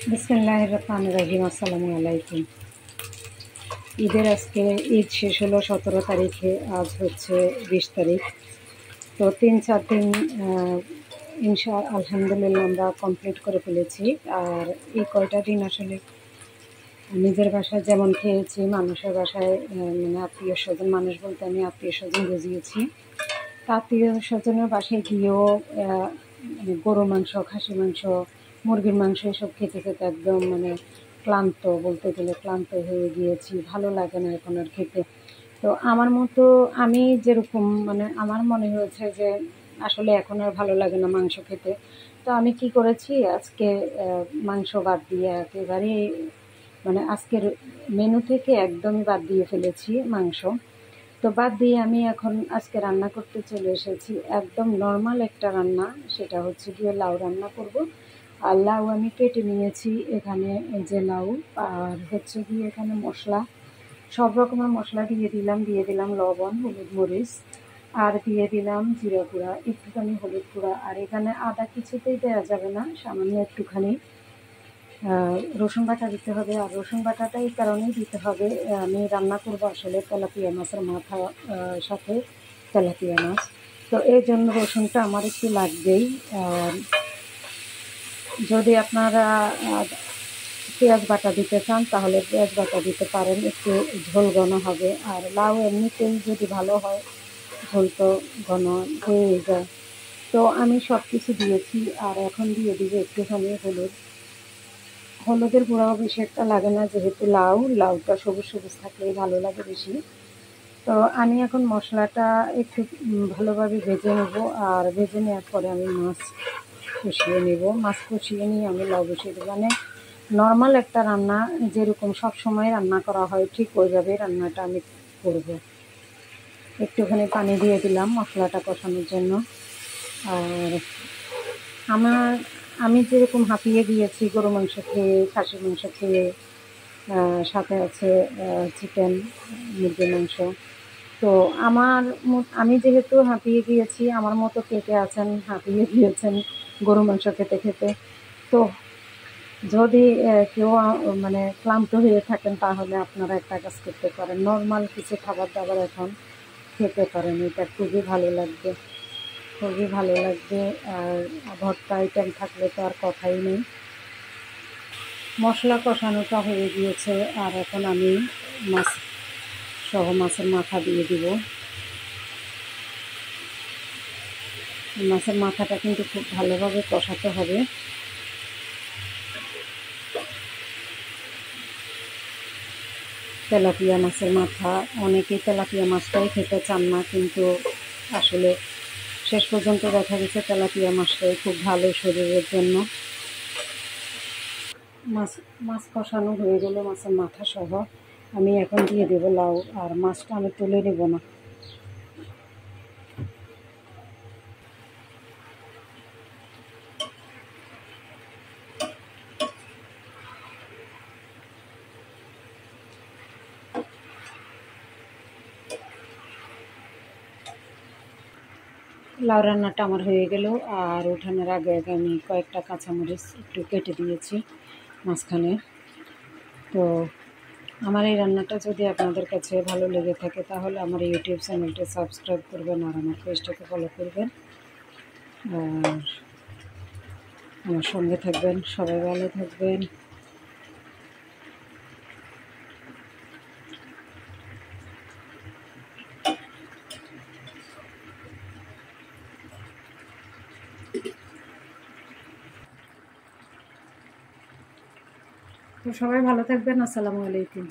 বিসমিল্লাহির রহমানির রহিম। আসসালামু আলাইকুম। আজকে ঈদ শেষ হলো 17 তারিখে, আজ হচ্ছে 20 তারিখ। তো 3-4 দিন আলহামদুলিল্লাহ আমরা কমপ্লিট করে ফেলেছি। আর এই কয়টা দিন আসলে নিজের বাসায় যেমন খেয়েছি, মানুষের বাসায় মানে আত্মীয় স্বজন, মানুষ বলতে আমি আত্মীয় স্বজন বুঝিয়েছি। আত্মীয় স্বজনের বাসায় গিয়েও মানে গরু মাংস, খাসি মাংস, মুরগির মাংস এসব খেতে খেতে একদম মানে ক্লান্ত, বলতে গেলে ক্লান্ত হয়ে গিয়েছি। ভালো লাগে না এখন আর খেতে। তো আমার মতো আমি যেরকম মানে আমার মনে হয়েছে যে আসলে এখন আর ভালো লাগে না মাংস খেতে। তো আমি কি করেছি আজকে, মাংস বাদ দিয়ে একেবারে মানে আজকের মেনু থেকে একদমই বাদ দিয়ে ফেলেছি মাংস। তো বাদ দিয়ে আমি এখন আজকে রান্না করতে চলে এসেছি একদম নর্মাল একটা রান্না, সেটা হচ্ছে গিয়ে লাউ রান্না করব। আর লাউ আমি কেটে নিয়েছি এখানে, এই যে লাউ। আর হচ্ছে গিয়ে এখানে মশলা, সব রকমের মশলা দিয়ে দিলাম লবণ, হলুদ, মরিচ, আর দিয়ে দিলাম জিরা গুঁড়া, একটুখানি হলুদ গুঁড়া। আর এখানে আদা কিছুতেই দেওয়া যাবে না, সামান্য একটুখানি রসুন বাটা দিতে হবে। আর রসুন বাটাটা এই কারণেই দিতে হবে, আমি রান্না করবো আসলে তেলাপিয়া মাছের মাথা সাথে তেলাপিয়া মাছ, তো এই জন্য রসুনটা আমার একটু লাগবেই। যদি আপনারা পেঁয়াজ বাটা দিতে চান তাহলে পেঁয়াজ বাটা দিতে পারেন, একটু ঝোল ঘন হবে। আর লাউ এমনিতেই যদি ভালো হয় ঝোল তো ঘন হয়ে যায়। তো আমি সব কিছু দিয়েছি। আর এখন দিয়ে দিব একটুখানি হলুদ। হলুদের গুঁড়াও বেশি একটা লাগে না, যেহেতু লাউটা সবুজ সবুজ থাকলেই ভালো লাগে বেশি। তো আমি এখন মশলাটা একটু ভালোভাবে ভেজে নেব। আর ভেজে নেওয়ার পরে আমি মাছ কষিয়ে নেব। মাছ কষিয়ে নিয়ে আমি লাউ বসিয়ে দেবো। মানে নর্মাল একটা রান্না যেরকম সব সময় রান্না করা হয় ঠিক ওইভাবে রান্নাটা আমি করব। একটুখানি পানি দিয়ে দিলাম মশলাটা কষানোর জন্য। আর আমি যেরকম হাঁপিয়ে গিয়েছি গরু মাংস খেয়ে, খাসি মাংস খেয়ে, সাথে আছে চিকেন, মুরগির মাংস। তো আমি যেহেতু হাঁপিয়ে গিয়েছি, আমার মতো কে কে আছেন হাঁপিয়ে গিয়েছেন গরু মাংস খেতে খেতে। তো যদি কেউ মানে ক্লান্ত হয়ে থাকেন তাহলে আপনারা একটা কাজ করতে পারেন, নর্মাল কিছু খাবার দাবার এখন খেতে পারেন, এটা খুবই ভালো লাগবে, খুবই ভালো লাগবে। আর ভর্তা আইটেম থাকলে তো আর কথাই নেই। মশলা কষানোটা হয়ে গিয়েছে, আর এখন আমি মাছ সহ মাছের মাথা দিয়ে দিব। মাছের মাথাটা কিন্তু খুব ভালোভাবে কষাতে হবে। তেলাপিয়া মাছের মাথা, অনেকেই তেলাপিয়া মাছটাই খেতে চান না, কিন্তু আসলে শেষ পর্যন্ত দেখা গেছে তেলাপিয়া মাছটাই খুব ভালো শরীরের জন্য। মাছ মাছ কষানো হয়ে গেলে মাছের মাথা সহ আমি এখন দিয়ে দেবো লাউ। আর মাছটা আমি তুলে নেব না। লাউ রান্নাটা আমার হয়ে গেল। আর ওঠানোর আগে আগে আমি কয়েকটা কাঁচামরিচ একটু কেটে দিয়েছি মাঝখানে। তো আমার এই রান্নাটা যদি আপনাদের কাছে ভালো লেগে থাকে তাহলে আমার ইউটিউব চ্যানেলটা সাবস্ক্রাইব করবেন আর আমার পেজটাকে ফলো করবেন। আর আমার সঙ্গে থাকবেন। সবাই ভালো থাকবেন। তো সবাই ভালো থাকবেন। আসসালামু আলাইকুম।